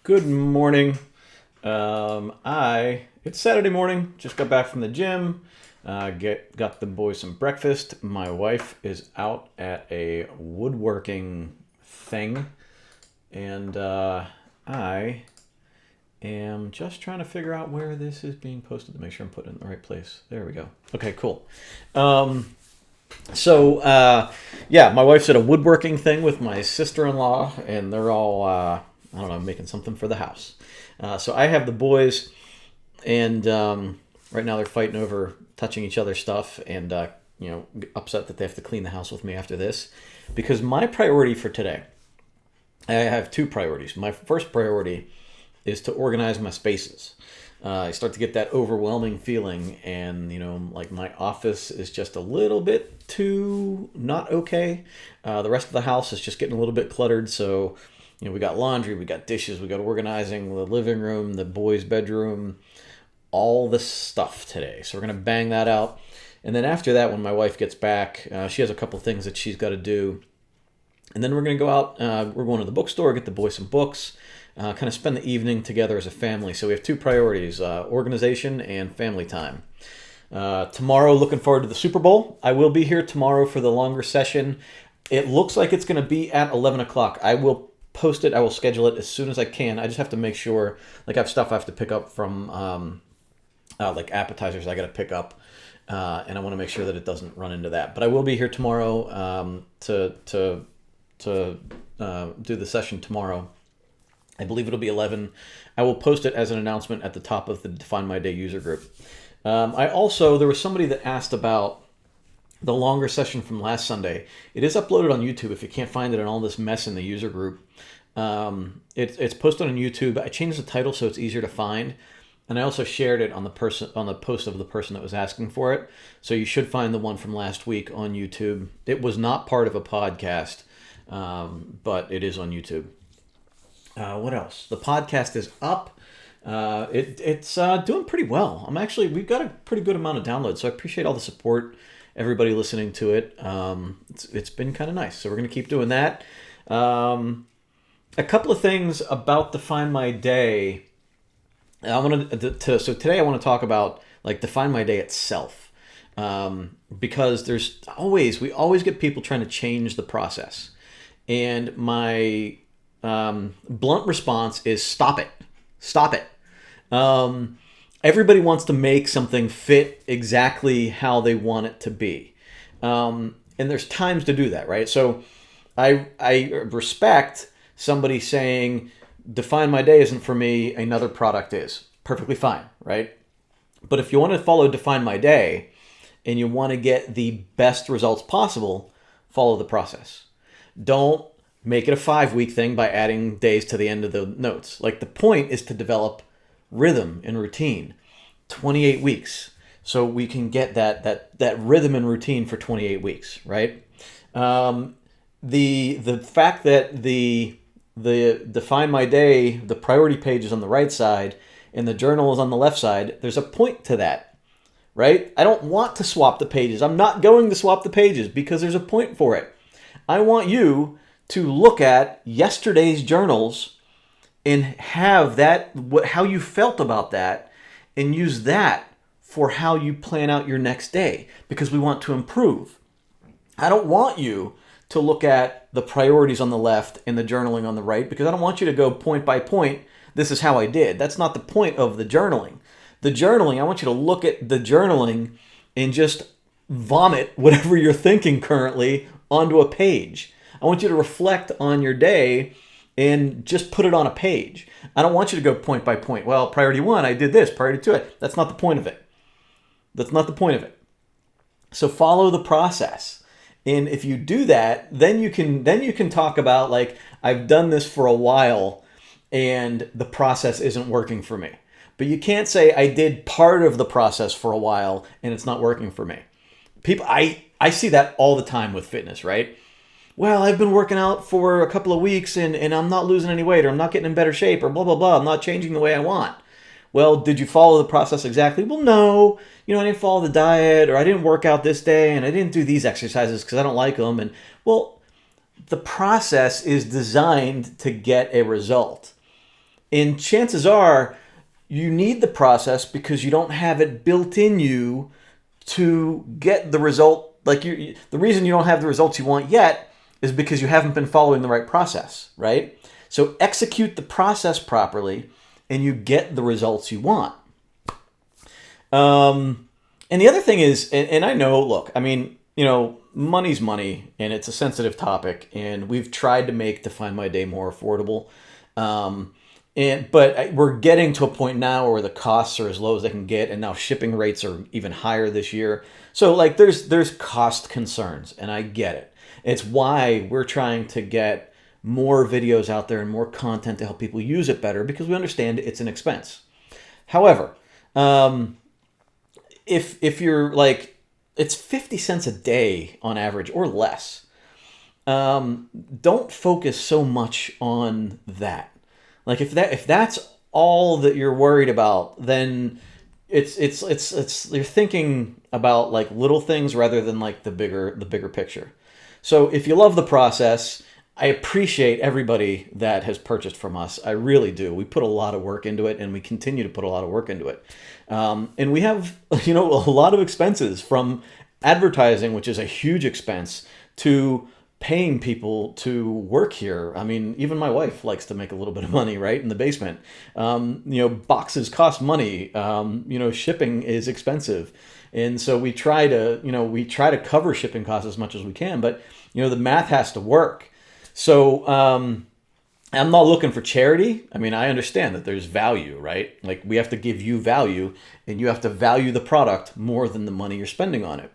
Good morning. It's Saturday morning. Just got back from the gym. Got the boys some breakfast. My wife is out at a woodworking thing, and I am just trying to figure out where this is being posted to make sure I'm putting it in the right place. There we go. Okay, cool. Yeah, my wife's at a woodworking thing with my sister-in-law, and they're all, I don't know, making something for the house. So I have the boys, and right now they're fighting over touching each other's stuff, and upset that they have to clean the house with me after this, because my priority for today, I have two priorities. My first priority is to organize my spaces. I start to get that overwhelming feeling, and like my office is just a little bit too not okay. The rest of the house is just getting a little bit cluttered. So, we got laundry, we got dishes, we got organizing the living room, the boys' bedroom, all this stuff today. So we're gonna bang that out, and then after that, when my wife gets back, she has a couple things that she's got to do, and then we're gonna go out. We're going to the bookstore, get the boys some books. Kind of spend the evening together as a family. So we have two priorities, organization and family time. Tomorrow, looking forward to the Super Bowl. I will be here tomorrow for the longer session. It looks like it's going to be at 11 o'clock. I will post it. I will schedule it as soon as I can. I just have to make sure, like I have stuff I have to pick up from like appetizers I got to pick up. And I want to make sure that it doesn't run into that. But I will be here tomorrow to do the session tomorrow. I believe it'll be 11. I will post it as an announcement at the top of the Define My Day user group. There was somebody that asked about the longer session from last Sunday. It is uploaded on YouTube if you can't find it in all this mess in the user group. It's posted on YouTube. I changed the title so it's easier to find. And I also shared it on the post of the person that was asking for it. So you should find the one from last week on YouTube. It was not part of a podcast, but it is on YouTube. What else? The podcast is up. It's doing pretty well. We've got a pretty good amount of downloads, so I appreciate all the support, everybody listening to it. It's been kind of nice, so we're going to keep doing that. A couple of things about Define My Day. So today I want to talk about like Define My Day itself, because we always get people trying to change the process, and my blunt response is stop it. Everybody wants to make something fit exactly how they want it to be, and there's times to do that, right? So I respect somebody saying Define My Day isn't for me, another product is. Perfectly fine, right? But if you want to follow Define My Day and you want to get the best results possible, follow the process. Don't make it a 5-week thing by adding days to the end of the notes. Like, the point is to develop rhythm and routine. 28 weeks. So we can get that rhythm and routine for 28 weeks, right? The fact that the Define My Day, the priority page is on the right side and the journal is on the left side, there's a point to that, right? I don't want to swap the pages. I'm not going to swap the pages because there's a point for it. I want you to look at yesterday's journals and have how you felt about that, and use that for how you plan out your next day, because we want to improve. I don't want you to look at the priorities on the left and the journaling on the right, because I don't want you to go point by point, this is how I did. That's not the point of the journaling. The journaling, I want you to look at the journaling and just vomit whatever you're thinking currently onto a page. I want you to reflect on your day and just put it on a page. I don't want you to go point by point. Well, priority 1, I did this. Priority 2, that's not the point of it. That's not the point of it. So follow the process. And if you do that, then you can talk about, like, I've done this for a while and the process isn't working for me. But you can't say I did part of the process for a while and it's not working for me. People, I see that all the time with fitness, right? Well, I've been working out for a couple of weeks and I'm not losing any weight, or I'm not getting in better shape, or blah, blah, blah. I'm not changing the way I want. Well, did you follow the process exactly? Well, no. I didn't follow the diet, or I didn't work out this day, and I didn't do these exercises because I don't like them. And, well, the process is designed to get a result. And chances are you need the process because you don't have it built in you to get the result. Like the reason you don't have the results you want yet is because you haven't been following the right process, right? So execute the process properly and you get the results you want. And the other thing is, and I know, look, I mean, money's money and it's a sensitive topic, and we've tried to make Define My Day more affordable. But we're getting to a point now where the costs are as low as they can get, and now shipping rates are even higher this year. So like there's cost concerns, and I get it. It's why we're trying to get more videos out there and more content to help people use it better, because we understand it's an expense. However, if you're like, it's 50 cents a day on average or less. Don't focus so much on that. Like if that's all that you're worried about, then it's you're thinking about like little things rather than like the bigger picture. So if you love the process, I appreciate everybody that has purchased from us. I really do. We put a lot of work into it, and we continue to put a lot of work into it. And we have, a lot of expenses, from advertising, which is a huge expense, to paying people to work here. I mean, even my wife likes to make a little bit of money, right, in the basement. Boxes cost money. Shipping is expensive. And so we try to cover shipping costs as much as we can, but the math has to work. So I'm not looking for charity. I mean, I understand that there's value, right? Like, we have to give you value, and you have to value the product more than the money you're spending on it.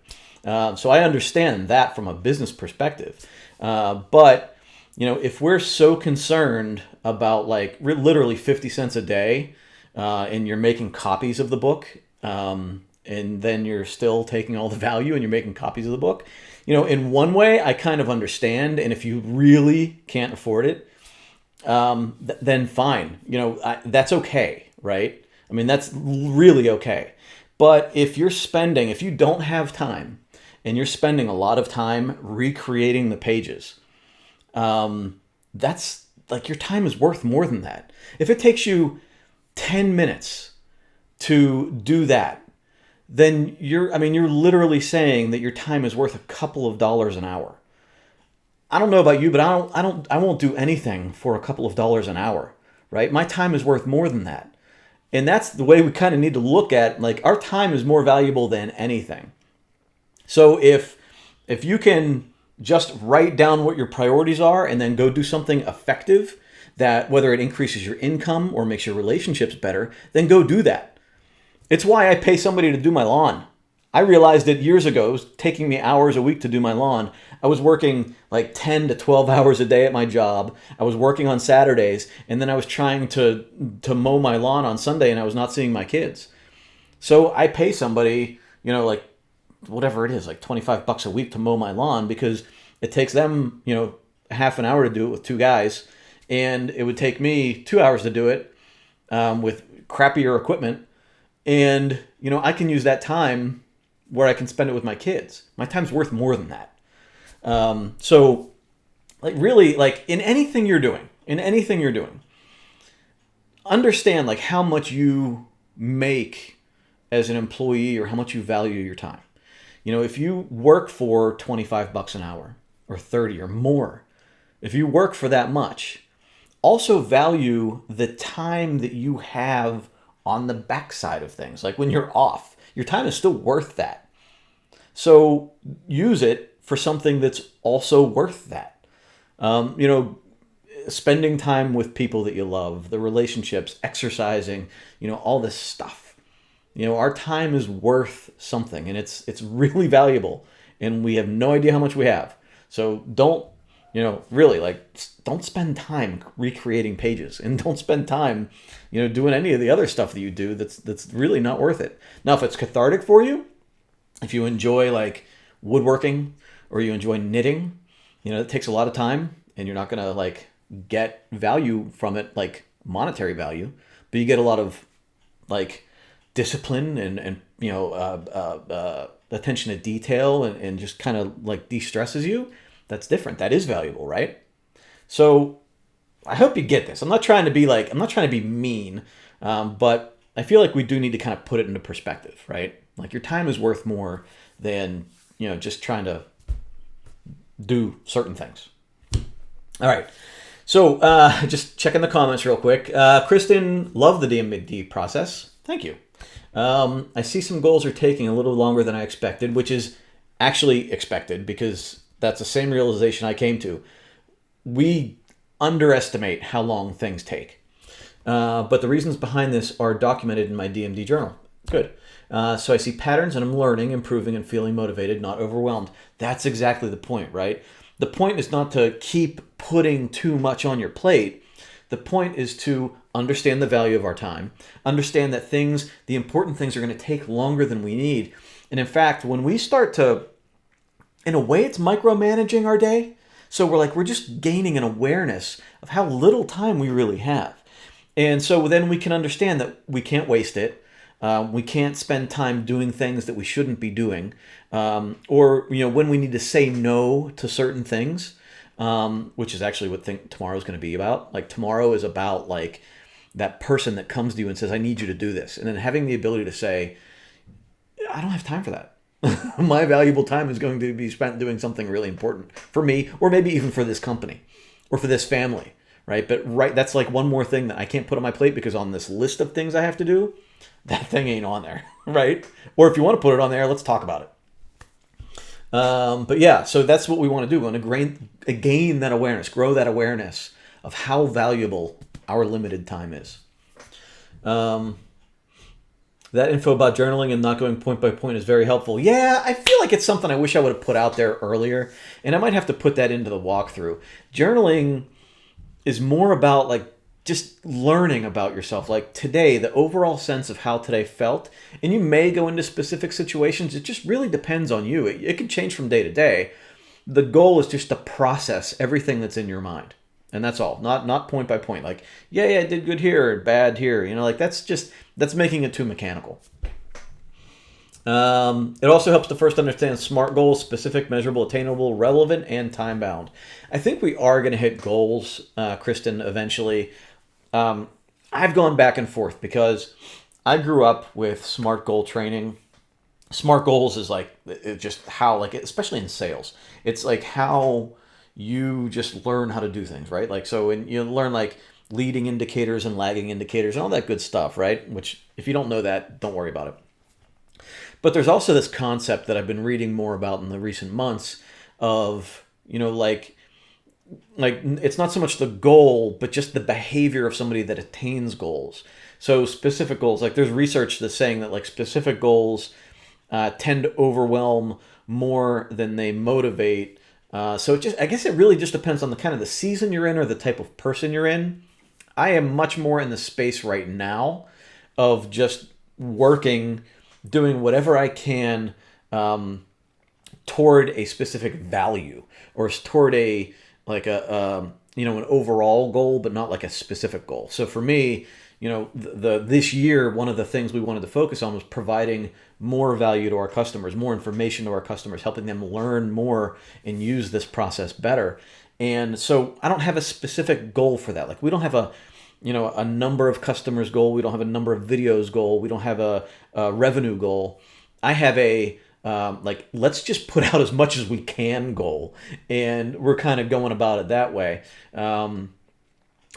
So I understand that from a business perspective. But if we're so concerned about like literally 50 cents a day, and you're making copies of the book, and then you're still taking all the value and you're making copies of the book, in one way I kind of understand. And if you really can't afford it, then fine. That's okay, right? I mean, that's really okay. But if you don't have time and you're spending a lot of time recreating the pages, that's like, your time is worth more than that. If it takes you 10 minutes to do that, then you're literally saying that your time is worth a couple of dollars an hour. I don't know about you, but I won't do anything for a couple of dollars an hour, right? My time is worth more than that. And that's the way we kind of need to look at, like, our time is more valuable than anything. So if you can just write down what your priorities are and then go do something effective, that whether it increases your income or makes your relationships better, then go do that. It's why I pay somebody to do my lawn. I realized it years ago. It was taking me hours a week to do my lawn. I was working like 10 to 12 hours a day at my job. I was working on Saturdays, and then I was trying to mow my lawn on Sunday, and I was not seeing my kids. So I pay somebody, like whatever it is, like $25 a week to mow my lawn, because it takes them, half an hour to do it with two guys, and it would take me 2 hours to do it with crappier equipment. And, I can use that time where I can spend it with my kids. My time's worth more than that. So, like, really, like, in anything you're doing, understand, like, how much you make as an employee, or how much you value your time. If you work for $25 an hour or 30 or more, if you work for that much, also value the time that you have on the backside of things. Like, when you're off, your time is still worth that. So use it for something that's also worth that. Spending time with people that you love, the relationships, exercising, all this stuff. Our time is worth something, and it's really valuable, and we have no idea how much we have. So don't spend time recreating pages, and don't spend time, doing any of the other stuff that you do that's really not worth it. Now, if it's cathartic for you, if you enjoy like woodworking, or you enjoy knitting, it takes a lot of time, and you're not going to like get value from it, like monetary value, but you get a lot of like discipline and attention to detail, and just kind of like de-stresses you. That's different. That is valuable, right? So I hope you get this. I'm not trying to be mean, but I feel like we do need to kind of put it into perspective, right? Like your time is worth more than, just trying to do certain things. All right. So just checking the comments real quick. Kristen, love the DMD process. Thank you. I see some goals are taking a little longer than I expected, which is actually expected because that's the same realization I came to. We underestimate how long things take. But the reasons behind this are documented in my DMD journal. Good. So I see patterns and I'm learning, improving, and feeling motivated, not overwhelmed. That's exactly the point, right? The point is not to keep putting too much on your plate. The point is to understand the value of our time, understand that the important things are going to take longer than we need. And in fact, when we start to, in a way, it's micromanaging our day. So we're just gaining an awareness of how little time we really have. And so then we can understand that we can't waste it. We can't spend time doing things that we shouldn't be doing. Or when we need to say no to certain things, which is actually what tomorrow is going to be about. Like tomorrow is about like that person that comes to you and says, I need you to do this. And then having the ability to say, I don't have time for that. My valuable time is going to be spent doing something really important for me, or maybe even for this company or for this family, right? But that's like one more thing that I can't put on my plate because on this list of things I have to do, that thing ain't on there, right? Or if you want to put it on there, let's talk about it. But yeah, so that's what we want to do. We want to gain that awareness, grow that awareness of how valuable our limited time is. That info about journaling and not going point by point is very helpful. Yeah, I feel like it's something I wish I would have put out there earlier, and I might have to put that into the walkthrough. Journaling is more about like just learning about yourself. Like today, the overall sense of how today felt, and you may go into specific situations. It just really depends on you. It can change from day to day. The goal is just to process everything that's in your mind. And that's all, not point by point. Like, yeah, I did good here, or bad here. Like that's making it too mechanical. It also helps to first understand SMART goals: specific, measurable, attainable, relevant, and time bound. I think we are going to hit goals, Kristen, eventually. I've gone back and forth because I grew up with SMART goal training. SMART goals is like just how, like, especially in sales, it's like how you just learn how to do things, right? Like, so and you learn like leading indicators and lagging indicators and all that good stuff, right? Which if you don't know that, don't worry about it. But there's also this concept that I've been reading more about in the recent months of, like it's not so much the goal, but just the behavior of somebody that attains goals. So specific goals, like there's research that's saying that like specific goals tend to overwhelm more than they motivate. So I guess it really just depends on the kind of the season you're in or the type of person you're in. I am much more in the space right now of just working, doing whatever I can toward a specific value or toward an overall goal, but not like a specific goal. So for me, this year, one of the things we wanted to focus on was providing more value to our customers, more information to our customers, helping them learn more and use this process better. And so I don't have a specific goal for that. Like we don't have a number of customers goal. We don't have a number of videos goal. We don't have a revenue goal. I have a let's just put out as much as we can goal. And we're kind of going about it that way. And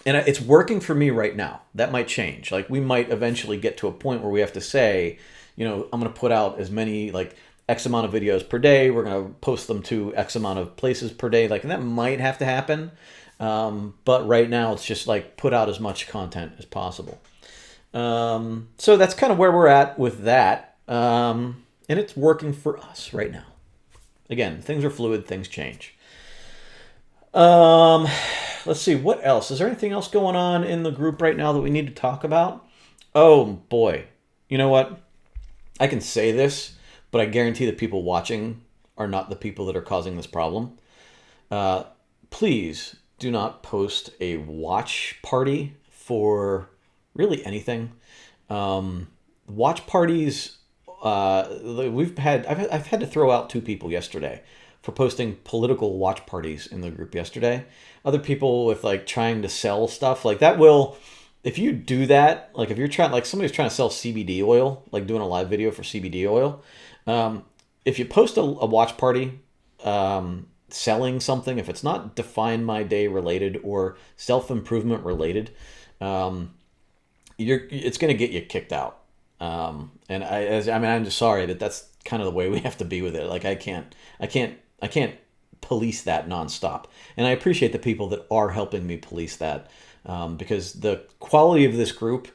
it's working for me right now. That might change. Like we might eventually get to a point where we have to say, I'm going to put out as many like X amount of videos per day. We're going to post them to X amount of places per day. Like, and that might have to happen. But right now it's just like put out as much content as possible. So that's kind of where we're at with that. And it's working for us right now. Again, things are fluid, things change. Let's see, what else? Is there anything else going on in the group right now that we need to talk about? Oh boy. You know what? I can say this, but I guarantee the people watching are not the people that are causing this problem. Please do not post a watch party for really anything. Watch parties, I've had to throw out 2 people yesterday for posting political watch parties in the group yesterday. Other people with like trying to sell stuff like that will, if you do that, like if you're trying, like somebody's trying to sell CBD oil, like doing a live video for CBD oil, if you post a watch party selling something, if it's not Define My Day related or self-improvement related, it's going to get you kicked out. And I'm just sorry that that's kind of the way we have to be with it. Like I can't police that nonstop. And I appreciate the people that are helping me police that, because the quality of this group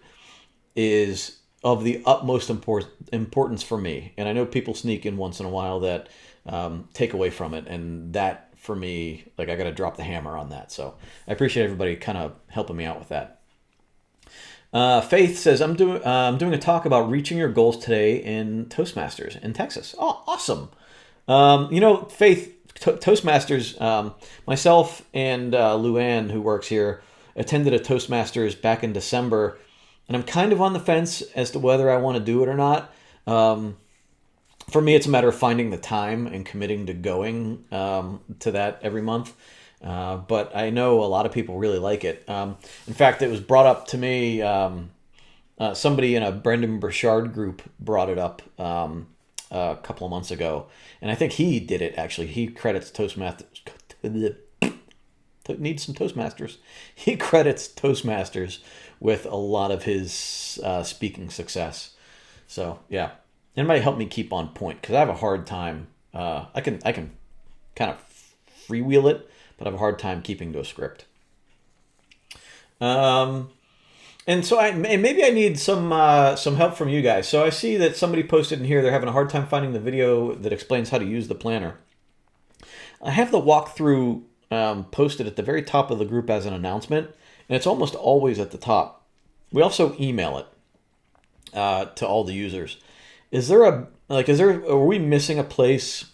is of the utmost importance for me. And I know people sneak in once in a while that take away from it, and that for me, like I got to drop the hammer on that. So I appreciate everybody kind of helping me out with that. Faith says, I'm doing a talk about reaching your goals today in Toastmasters in Texas. Oh, awesome. Faith, Toastmasters, myself and Luann, who works here, attended a Toastmasters back in December, and I'm kind of on the fence as to whether I want to do it or not. For me, it's a matter of finding the time and committing to going to that every month. But I know a lot of people really like it. In fact, it was brought up to me. Somebody in a Brendan Burchard group brought it up a couple of months ago, and I think he did it actually. He credits Toastmasters. Needs some Toastmasters. He credits Toastmasters with a lot of his speaking success. So yeah, it might help me keep on point because I have a hard time. I can kind of freewheel it, but I have a hard time keeping to a script. And so maybe I need some help from you guys. So I see that somebody posted in here they're having a hard time finding the video that explains how to use the planner. I have the walkthrough posted at the very top of the group as an announcement, and it's almost always at the top. We also email it to all the users. Are we missing a place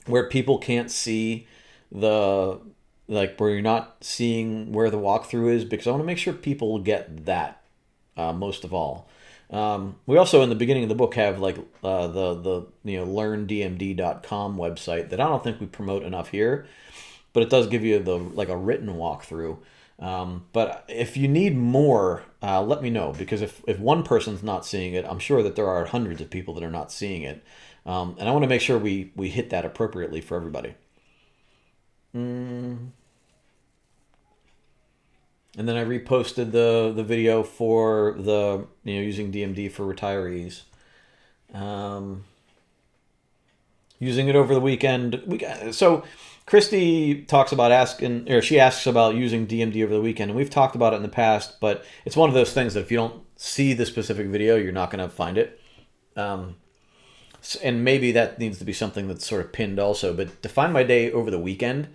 where people can't see where you're not seeing where the walkthrough is? Because I want to make sure people get that most of all. We also, in the beginning of the book, have the learndmd.com website that I don't think we promote enough here, but it does give you a written walkthrough. But if you need more, let me know, because if one person's not seeing it, I'm sure that there are hundreds of people that are not seeing it. And I want to make sure we hit that appropriately for everybody. And then I reposted the video for the using DMD for retirees. Using it over the weekend. So Christy talks about she asks about using DMD over the weekend, and we've talked about it in the past, but it's one of those things that if you don't see the specific video, you're not going to find it. And maybe that needs to be something that's sort of pinned also, but Define My Day over the weekend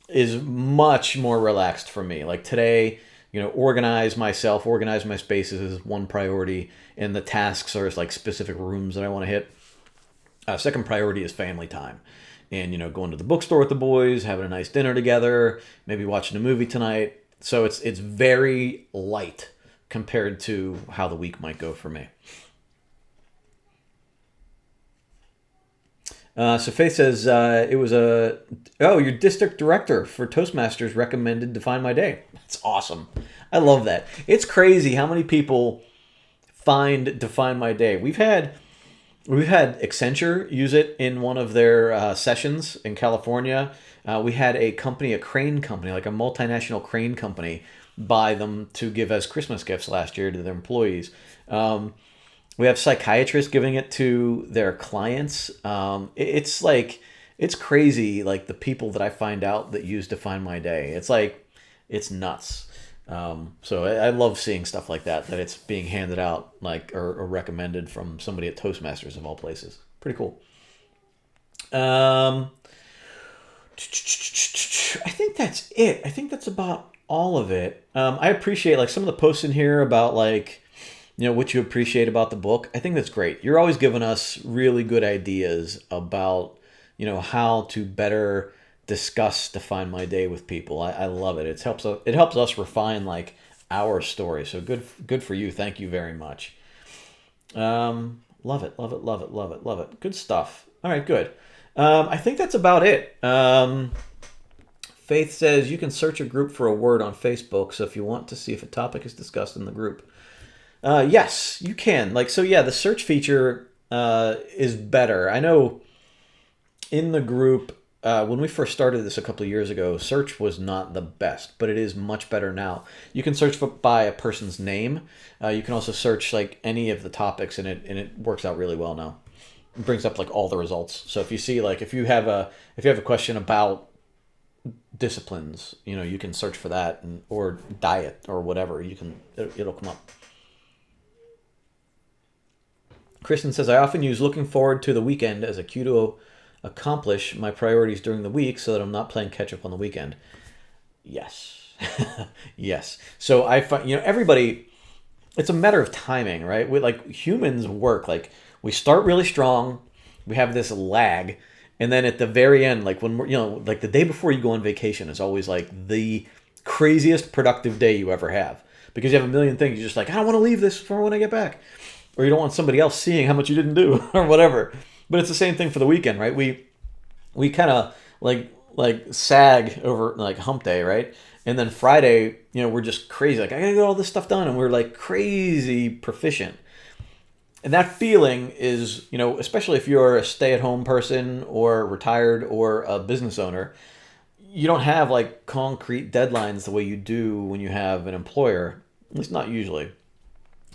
is much more relaxed for me. Like today, organize my spaces is one priority, and the tasks are like specific rooms that I want to hit. Second priority is family time, and going to the bookstore with the boys, having a nice dinner together, maybe watching a movie tonight. So it's very light compared to how the week might go for me. So Faith says it was your district director for Toastmasters recommended Define My Day. That's awesome. I love that. It's crazy how many people find Define My Day. We've had Accenture use it in one of their sessions in California. We had a crane company, like a multinational crane company, buy them to give as Christmas gifts last year to their employees. We have psychiatrists giving it to their clients. It's crazy, like the people that I find out that use Define My Day. It's nuts. So I love seeing stuff like that it's being handed out or recommended from somebody at Toastmasters of all places. Pretty cool. I think that's it. I think that's about all of it. I appreciate some of the posts in here about what you appreciate about the book. I think that's great. You're always giving us really good ideas about, how to better discuss Define My Day with people. I love it. It helps us refine our story. So good for you. Thank you very much. Love it. Good stuff. All right, good. I think that's about it. Faith says you can search a group for a word on Facebook. So if you want to see if a topic is discussed in the group, yes, you can. Like, so yeah, the search feature is better. I know in the group, when we first started this a couple of years ago, search was not the best, but it is much better now. You can search by a person's name. You can also search like any of the topics, and it works out really well now. It brings up like all the results. So if you see like if you have a question about disciplines, you can search for that, or diet or whatever. It'll come up. Kristen says, I often use looking forward to the weekend as a cue to accomplish my priorities during the week so that I'm not playing catch up on the weekend. Yes. Yes. So I find, everybody, it's a matter of timing, right? We, like, humans work, like, we start really strong, we have this lag, and then at the very end, like when we're, like the day before you go on vacation is always like the craziest productive day you ever have, because you have a million things. You're just like, I don't want to leave this for when I get back. Or you don't want somebody else seeing how much you didn't do or whatever. But it's the same thing for the weekend, right? We kind of like sag over like hump day, right? And then Friday, we're just crazy. Like, I gotta get all this stuff done, and we're like crazy proficient. And that feeling is, especially if you're a stay-at-home person or retired or a business owner, you don't have like concrete deadlines the way you do when you have an employer, at least not usually.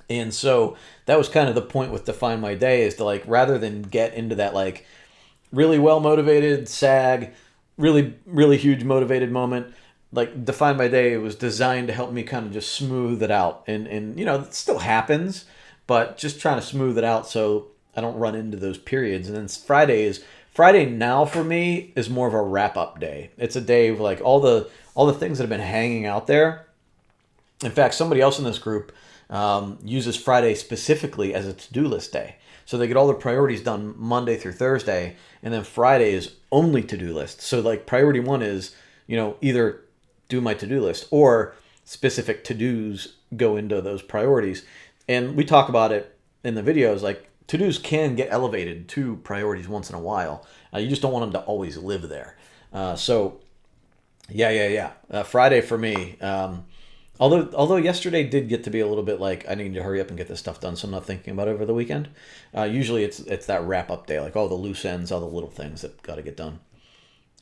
And so that was kind of the point with Define My Day, is to like, rather than get into that like really well motivated sag, really, really huge motivated moment, like Define My Day was designed to help me kind of just smooth it out. And it still happens, but just trying to smooth it out so I don't run into those periods. And then Friday now for me is more of a wrap up day. It's a day of like all the things that have been hanging out there. In fact, somebody else in this group uses Friday specifically as a to-do list day. So they get all their priorities done Monday through Thursday, and then Friday is only to-do list. So like priority one is, either do my to-do list or specific to-dos go into those priorities. And we talk about it in the videos, like to-dos can get elevated to priorities once in a while. You just don't want them to always live there. Friday for me, although yesterday did get to be a little bit like, I need to hurry up and get this stuff done, so I'm not thinking about it over the weekend. Usually it's that wrap-up day, like all the loose ends, all the little things that got to get done.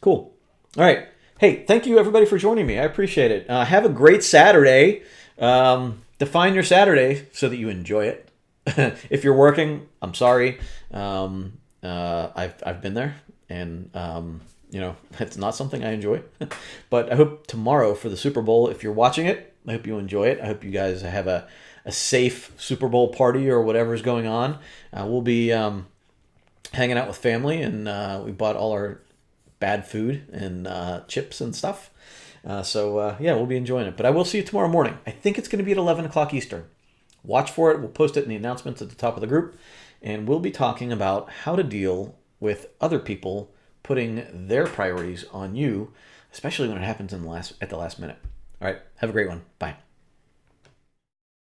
Cool. All right. Hey, thank you everybody for joining me. I appreciate it. Have a great Saturday. Define your Saturday so that you enjoy it. If you're working, I'm sorry. I've been there, and it's not something I enjoy. But I hope tomorrow for the Super Bowl, if you're watching it, I hope you enjoy it. I hope you guys have a safe Super Bowl party or whatever's going on. We'll be hanging out with family, and we bought all our bad food and chips and stuff. We'll be enjoying it. But I will see you tomorrow morning. I think it's going to be at 11 o'clock Eastern. Watch for it. We'll post it in the announcements at the top of the group. And we'll be talking about how to deal with other people putting their priorities on you, especially when it happens at the last minute. All right. Have a great one. Bye.